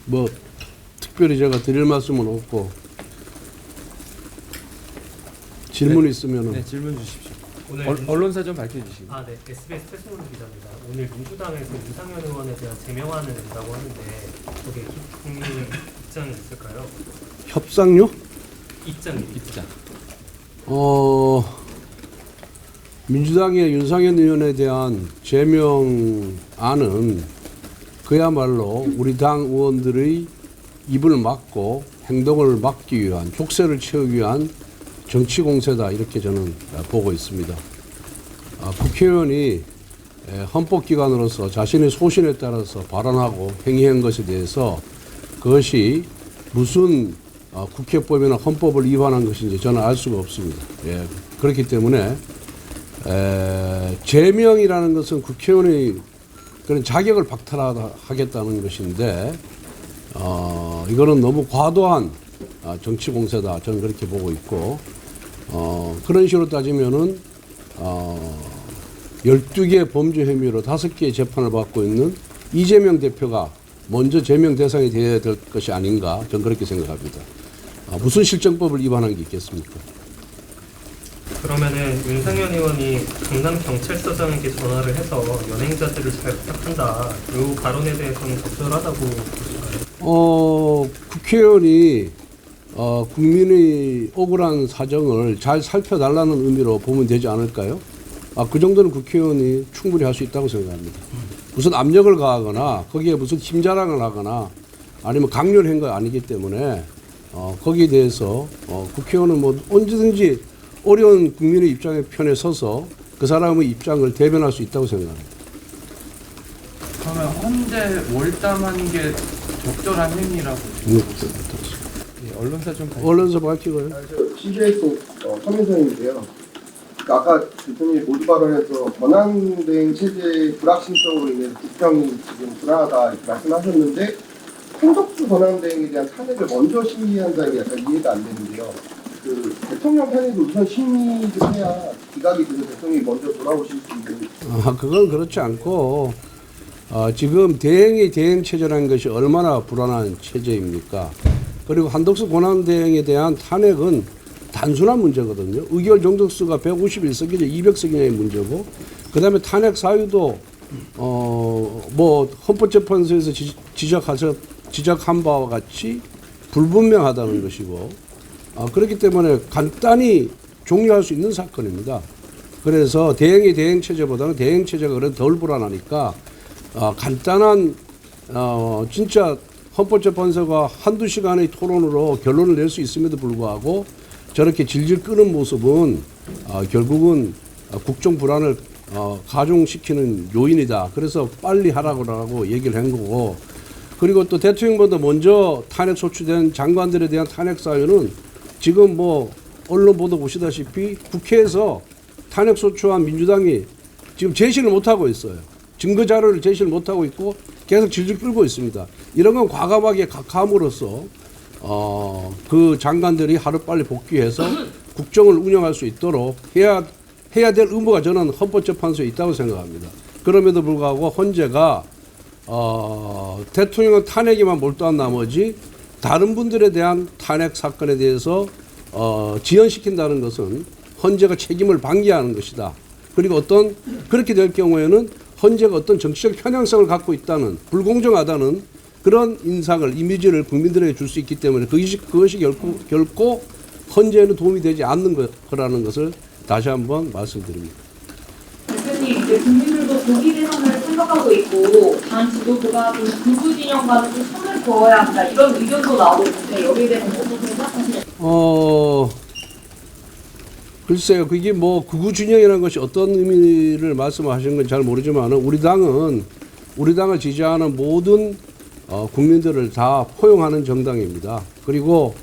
뭐 특별히 제가 드릴 말씀은 없고 질문 있으면은 네, 질문 주십시오. 오늘 언론사 좀 밝혀주시고. 네. SBS 최승훈 기자입니다. 오늘 민주당에서 윤상현 의원에 대한 제명안을 낸다고 하는데 거기에 국민의 입장이 있을까요? 협상요? 입장. 민주당의 윤상현 의원에 대한 제명안은 그야말로 우리 당 의원들의 입을 막고 행동을 막기 위한, 족쇄를 채우기 위한 정치 공세다, 이렇게 저는 보고 있습니다. 국회의원이 헌법기관으로서 자신의 소신에 따라서 발언하고 행위한 것에 대해서 그것이 무슨 국회법이나 헌법을 위반한 것인지 저는 알 수가 없습니다. 예, 그렇기 때문에 제명이라는 것은 국회의원의 그런 자격을 박탈하겠다는 것인데 이거는 너무 과도한 정치 공세다, 저는 그렇게 보고 있고, 그런 식으로 따지면은 12개 범죄 혐의로 5개의 재판을 받고 있는 이재명 대표가 먼저 제명 대상이 되어야 될 것이 아닌가, 저는 그렇게 생각합니다. 무슨 실정법을 위반한 게 있겠습니까? 그러면은 윤상현 의원이 강남경찰서장에게 전화를 해서 연행자들을 잘 부탁한다, 이 발언에 대해서는 적절하다고 보실까요? 국회의원이 국민의 억울한 사정을 잘 살펴달라는 의미로 보면 되지 않을까요? 그 정도는 국회의원이 충분히 할 수 있다고 생각합니다. 무슨 압력을 가하거나 거기에 무슨 힘자랑을 하거나 아니면 강요를 한 거 아니기 때문에 거기에 대해서 국회의원은 뭐 언제든지 어려운 국민의 입장의 편에 서서 그 사람의 입장을 대변할 수 있다고 생각합니다. 그러면 헌재 월담한 게 적절한 행위라고. 언론사 좀 언론사 밝히고요. CBS 서민선인데요. 아까 대통령이 모두 발언에서 권한대행 체제 불확실성으로 인해 국정이 지금 불안하다 이렇게 말씀하셨는데, 한덕수 권한대행에 대한 탄핵을 먼저 심의한다는 게 약간 이해가 안 되는데요. 그 대통령 탄핵을 우선 심의를 해야 기각이 돼서 대통령이 먼저 돌아오실 수 있는. 그건 그렇지 않고 지금 대행이 대행 체제라는 것이 얼마나 불안한 체제입니까? 그리고 한덕수 권한대행에 대한 탄핵은 단순한 문제거든요. 의결 정족수가 151석이냐 200석이냐의 문제고, 그 다음에 탄핵 사유도 뭐 헌법재판소에서 지적한 바와 같이 불분명하다는 것이고, 그렇기 때문에 간단히 종료할 수 있는 사건입니다. 그래서 대행이 대행 체제보다는 대행 체제가 그래도 덜 불안하니까 간단한 진짜 헌법재판소가 한두 시간의 토론으로 결론을 낼 수 있음에도 불구하고 저렇게 질질 끄는 모습은 결국은 국정 불안을 가중시키는 요인이다. 그래서 빨리 하라고 얘기를 한 거고, 그리고 또 대통령보다 먼저 탄핵 소추된 장관들에 대한 탄핵 사유는 지금 뭐 언론 보도 보시다시피 국회에서 탄핵 소추한 민주당이 지금 제시를 못하고 있어요. 증거 자료를 제시를 못하고 있고 계속 질질 끌고 있습니다. 이런 건 과감하게 각함으로써 그 장관들이 하루빨리 복귀해서 국정을 운영할 수 있도록 해야 될 의무가 저는 헌법재판소에 있다고 생각합니다. 그럼에도 불구하고 헌재가 대통령 탄핵에만 몰두한 나머지 다른 분들에 대한 탄핵 사건에 대해서 지연시킨다는 것은 헌재가 책임을 방기하는 것이다. 그리고 그렇게 될 경우에는 헌재가 어떤 정치적 편향성을 갖고 있다는, 불공정하다는 그런 인상을, 이미지를 국민들에게 줄 수 있기 때문에 그것이 결코 헌재에는 도움이 되지 않는 거라는 것을 다시 한번 말씀드립니다. 대표님, 이제 국민들도 조기 대선을 생각하고 있고 당 지도부가 좀 극우 진영과는 좀 손을 그어야 한다, 이런 의견도 나오고 있는데 여기에 대해서 어떻게 생각하시나요? 글쎄요, 그게 뭐 극우 진영이라는 것이 어떤 의미를 말씀하시는 건지 잘 모르지만 우리 당을 지지하는 모든 국민들을 다 포용하는 정당입니다. 그리고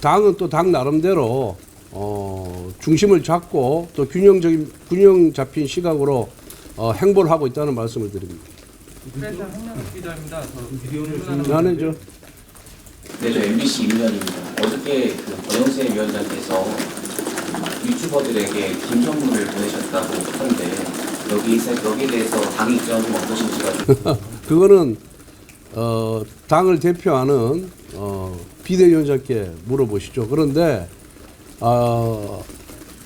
당은 또 당 나름대로 중심을 잡고 또 균형 잡힌 시각으로 행보를 하고 있다는 말씀을 드립니다. 프레스 한명숙 기자입니다. 안해죠. 네, 저 MBC 임면입니다. 어저께 그 권영세 위원장께서 유튜버들에게 김정문을 보내셨다고 하는데, 여기에 대해서 당의 입장은 좀 어떠신지가 좀. 그거는 당을 대표하는 비대위원장께 물어보시죠. 그런데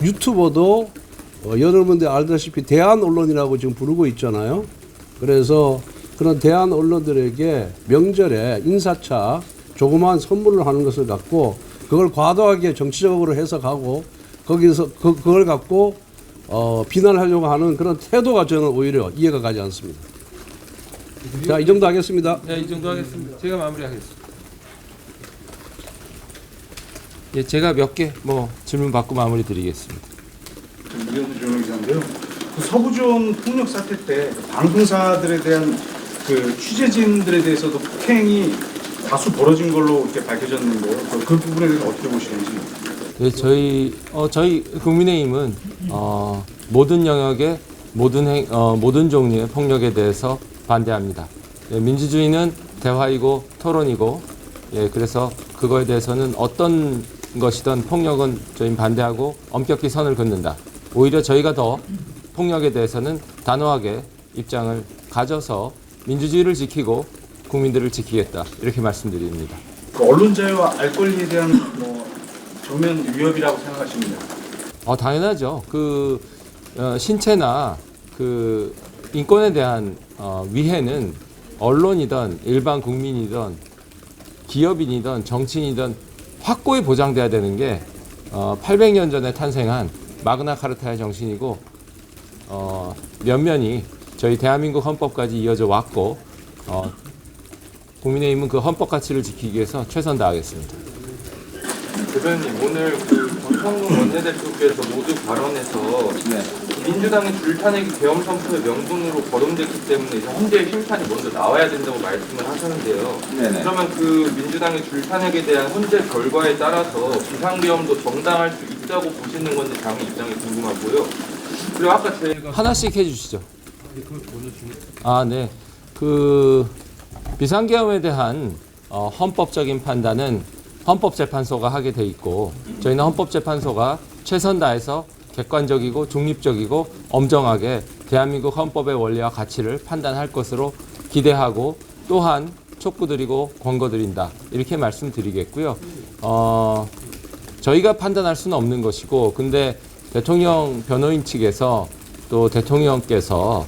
유튜버도 여러분들 알다시피 대한 언론이라고 지금 부르고 있잖아요. 그래서 그런 대한 언론들에게 명절에 인사차 조그마한 선물을 하는 것을 갖고 그걸 과도하게 정치적으로 해석하고 거기서 그걸 갖고 비난하려고 하는 그런 태도가 저는 오히려 이해가 가지 않습니다. 자, 이 정도 하겠습니다. 네, 이 정도 하겠습니다. 제가 마무리하겠습니다. 예, 제가 몇 개 질문 받고 마무리 드리겠습니다. 이현수 조명기자인데요. 그 서부지원 폭력 사태 때 방송사들에 대한 그 취재진들에 대해서도 폭행이 다수 벌어진 걸로 이렇게 밝혀졌는데요. 그 부분에 대해서 어떻게 보시는지. 네, 저희 국민의힘은 모든 영역의 모든 종류의 폭력에 대해서 반대합니다. 예, 민주주의는 대화이고 토론이고, 예, 그래서 그거에 대해서는 어떤 것이든 폭력은 저희는 반대하고 엄격히 선을 긋는다. 오히려 저희가 더 폭력에 대해서는 단호하게 입장을 가져서 민주주의를 지키고 국민들을 지키겠다, 이렇게 말씀드립니다. 그 언론 자유와 알 권리에 대한 정면 위협이라고 생각하십니까? 당연하죠. 신체나 인권에 대한 위해는 언론이든 일반 국민이든 기업인이든 정치인이든 확고히 보장돼야 되는 게 800년 전에 탄생한 마그나카르타의 정신이고 면면이 저희 대한민국 헌법까지 이어져 왔고 국민의힘은 그 헌법 가치를 지키기 위해서 최선 다하겠습니다. 대변인, 오늘 권성동 원내대표께서 모두 발언에서 민주당의 줄타내기 계엄 선포의 명분으로 거론됐기 때문에 이제 헌재의 심판이 먼저 나와야 된다고 말씀을 하셨는데요. 네네. 그러면 그 민주당의 줄타내기에 대한 헌재 결과에 따라서 비상계엄도 정당할 수 있다고 보시는 건지 당의 입장이 궁금하고요. 그리고 아까 제가 하나씩 해주시죠. 네. 비상계엄에 대한 헌법적인 판단은 헌법재판소가 하게 돼 있고, 저희는 헌법재판소가 최선 다해서 객관적이고 중립적이고 엄정하게 대한민국 헌법의 원리와 가치를 판단할 것으로 기대하고 또한 촉구드리고 권고드린다, 이렇게 말씀드리겠고요. 저희가 판단할 수는 없는 것이고, 근데 대통령 변호인 측에서 또 대통령께서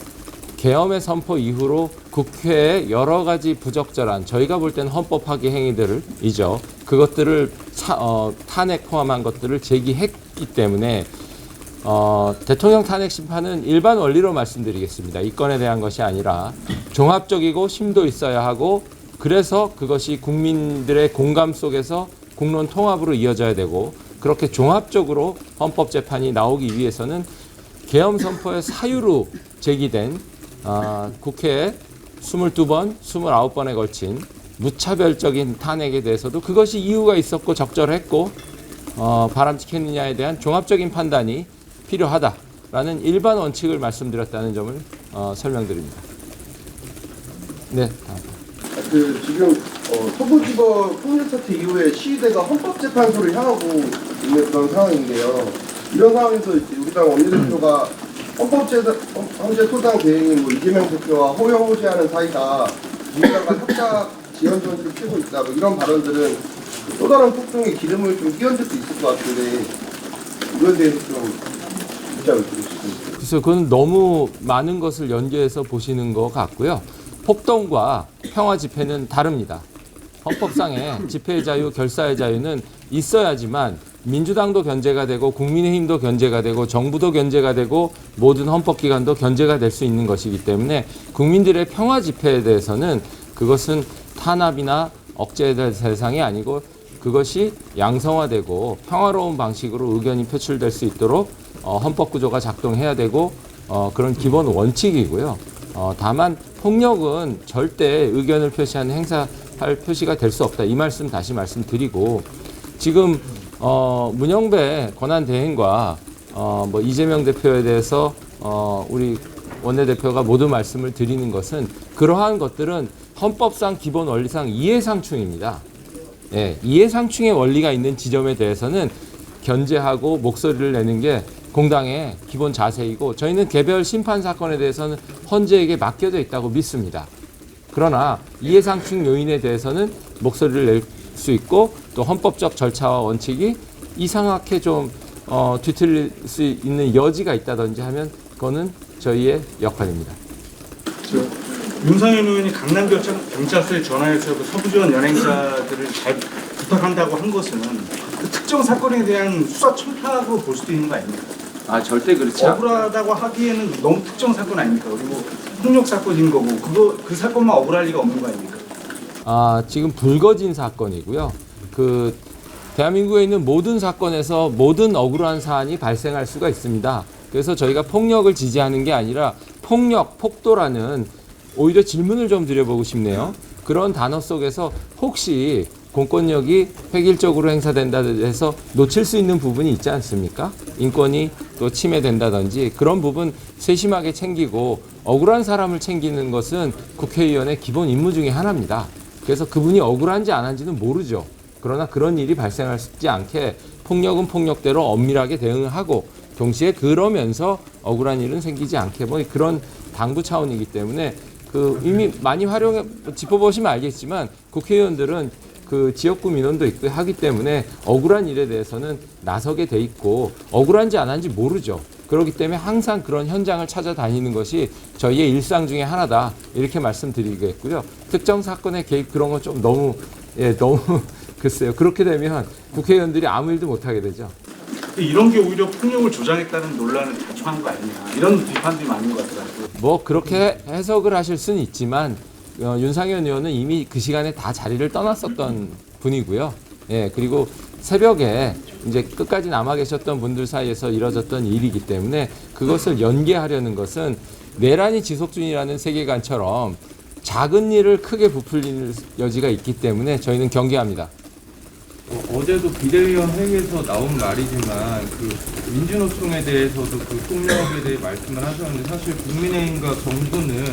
계엄의 선포 이후로 국회에 여러 가지 부적절한, 저희가 볼 때는 헌법 파기 행위들이죠. 그것들을 탄핵 포함한 것들을 제기했기 때문에 대통령 탄핵 심판은 일반 원리로 말씀드리겠습니다. 이 건에 대한 것이 아니라 종합적이고 심도 있어야 하고, 그래서 그것이 국민들의 공감 속에서 국론 통합으로 이어져야 되고, 그렇게 종합적으로 헌법재판이 나오기 위해서는 계엄 선포의 사유로 제기된 국회에 22번, 29번에 걸친 무차별적인 탄핵에 대해서도 그것이 이유가 있었고 적절했고 바람직했느냐에 대한 종합적인 판단이 필요하다라는 일반 원칙을 말씀드렸다는 점을 설명드립니다. 네, 다음. 지금 서부지법 폭력 사태 이후에 시위대가 헌법재판소를 향하고 있는 그런 상황인데요. 이런 상황에서 이제 우리 당 원내대표가 헌재 소당 대행인 이재명 대표와 호영호재하는 사이다, 민주당과 협작 지연 전술을 펴고 있다, 이런 발언들은 또 다른 폭동에 기름을 좀 끼얹을 수 있을 것 같은데, 이거에 대해서 좀 입장을 드리겠습니다. 그래서 그건 너무 많은 것을 연계해서 보시는 것 같고요. 폭동과 평화 집회는 다릅니다. 헌법상의 집회의 자유, 결사의 자유는 있어야지만 민주당도 견제가 되고 국민의힘도 견제가 되고 정부도 견제가 되고 모든 헌법기관도 견제가 될 수 있는 것이기 때문에 국민들의 평화 집회에 대해서는 그것은 탄압이나 억제의 대상이 아니고 그것이 양성화되고 평화로운 방식으로 의견이 표출될 수 있도록 헌법구조가 작동해야 되고 그런 기본 원칙이고요. 다만 폭력은 절대 의견을 표시하는 행사할 표시가 될 수 없다. 이 말씀 다시 말씀드리고, 지금 문영배 권한대행과 이재명 대표에 대해서 우리 원내대표가 모두 말씀을 드리는 것은, 그러한 것들은 헌법상 기본 원리상 이해상충입니다. 예, 이해상충의 원리가 있는 지점에 대해서는 견제하고 목소리를 내는 게 공당의 기본 자세이고, 저희는 개별 심판 사건에 대해서는 헌재에게 맡겨져 있다고 믿습니다. 그러나 이해상충 요인에 대해서는 목소리를 낼 수 있고 또 헌법적 절차와 원칙이 이상하게 좀 뒤틀릴 수 있는 여지가 있다든지 하면 그거는 저희의 역할입니다. 윤상현 의원이 강남경찰서에 전화해서 그 서부지원 연행자들을 잘 부탁한다고 한 것은 그 특정 사건에 대한 수사 청탁으로 볼 수도 있는 거 아닙니까? 아 절대 그렇지 않. 억울하다고 하기에는 너무 특정 사건 아닙니까? 그리고 폭력 사건인 거고 그 사건만 억울할 리가 없는 거 아닙니까? 아 지금 불거진 사건이고요. 그 대한민국에 있는 모든 사건에서 모든 억울한 사안이 발생할 수가 있습니다. 그래서 저희가 폭력을 지지하는 게 아니라 폭력, 폭도라는 오히려 질문을 좀 드려보고 싶네요. 그런 단어 속에서 혹시 공권력이 획일적으로 행사된다 해서 놓칠 수 있는 부분이 있지 않습니까? 인권이 또 침해된다든지 그런 부분 세심하게 챙기고 억울한 사람을 챙기는 것은 국회의원의 기본 임무 중에 하나입니다. 그래서 그분이 억울한지 안 한지는 모르죠. 그러나 그런 일이 발생하지 않게 폭력은 폭력대로 엄밀하게 대응하고 동시에 그러면서 억울한 일은 생기지 않게 뭐 그런 당부 차원이기 때문에 그 이미 많이 짚어보시면 알겠지만 국회의원들은 그 지역구 민원도 있고 하기 때문에 억울한 일에 대해서는 나서게 돼 있고 억울한지 안 한지 모르죠. 그렇기 때문에 항상 그런 현장을 찾아다니는 것이 저희의 일상 중에 하나다 이렇게 말씀드리겠고요. 특정 사건의 개입 그런 건 좀 너무 글쎄요. 그렇게 되면 국회의원들이 아무 일도 못하게 되죠. 이런 게 오히려 폭력을 조장했다는 논란을 자초한 거 아니냐 이런 비판들이 많은 것 같더라고요. 뭐 그렇게 해석을 하실 수는 있지만 윤상현 의원은 이미 그 시간에 다 자리를 떠났었던 분이고요. 예, 그리고 새벽에 이제 끝까지 남아 계셨던 분들 사이에서 이뤄졌던 일이기 때문에 그것을 연계하려는 것은 내란이 지속 중이라는 세계관처럼 작은 일을 크게 부풀릴 여지가 있기 때문에 저희는 경계합니다. 어제도 비대위원 회의에서 나온 말이지만 그 민주노총에 대해서도 그 폭력에 대해 말씀을 하셨는데 사실 국민의힘과 정부는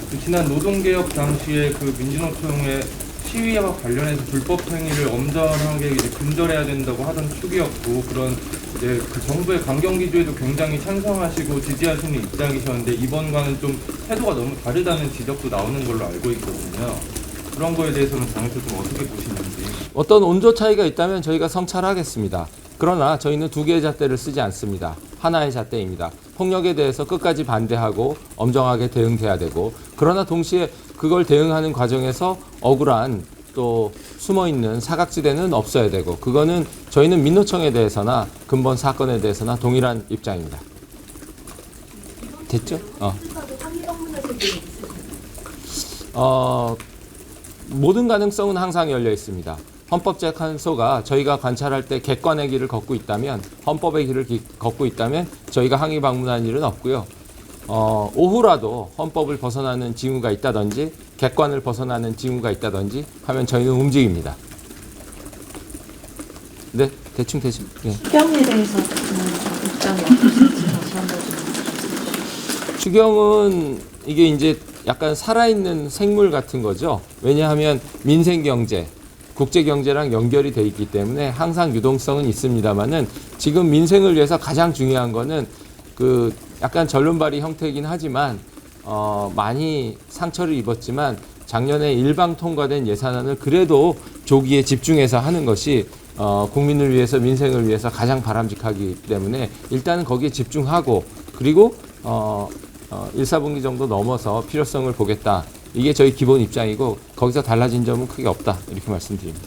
그 지난 노동개혁 당시에 그 민주노총의 시위와 관련해서 불법 행위를 엄정하게 이제 근절해야 된다고 하던 축이었고 그런 이제 그 정부의 강경기조에도 굉장히 찬성하시고 지지하시는 입장이셨는데 이번과는 좀 태도가 너무 다르다는 지적도 나오는 걸로 알고 있거든요. 그런 거에 대해서는 당에서 좀 어떻게 보시는지. 어떤 온도 차이가 있다면 저희가 성찰하겠습니다. 그러나 저희는 두 개의 잣대를 쓰지 않습니다. 하나의 잣대입니다. 폭력에 대해서 끝까지 반대하고 엄정하게 대응돼야 되고 그러나 동시에 그걸 대응하는 과정에서 억울한 또 숨어있는 사각지대는 없어야 되고 그거는 저희는 민노총에 대해서나 근본 사건에 대해서나 동일한 입장입니다. 됐죠? 모든 가능성은 항상 열려 있습니다. 헌법재판소가 저희가 관찰할 때 객관의 길을 걷고 있다면 헌법의 길을 걷고 있다면 저희가 항의 방문한 일은 없고요. 오후라도 헌법을 벗어나는 징후가 있다든지 객관을 벗어나는 징후가 있다든지 하면 저희는 움직입니다. 네, 대충. 네. 추경에 대해서 입장이 어떠신지 다시 한번 좀. 추경은 이게 이제 약간 살아있는 생물 같은 거죠. 왜냐하면 민생경제, 국제경제랑 연결이 돼 있기 때문에 항상 유동성은 있습니다만은 지금 민생을 위해서 가장 중요한 거는 그 약간 전륜발이 형태이긴 하지만 많이 상처를 입었지만 작년에 일방 통과된 예산안을 그래도 조기에 집중해서 하는 것이 국민을 위해서 민생을 위해서 가장 바람직하기 때문에 일단은 거기에 집중하고 그리고 1, 4분기 정도 넘어서 필요성을 보겠다. 이게 저희 기본 입장이고 거기서 달라진 점은 크게 없다. 이렇게 말씀드립니다.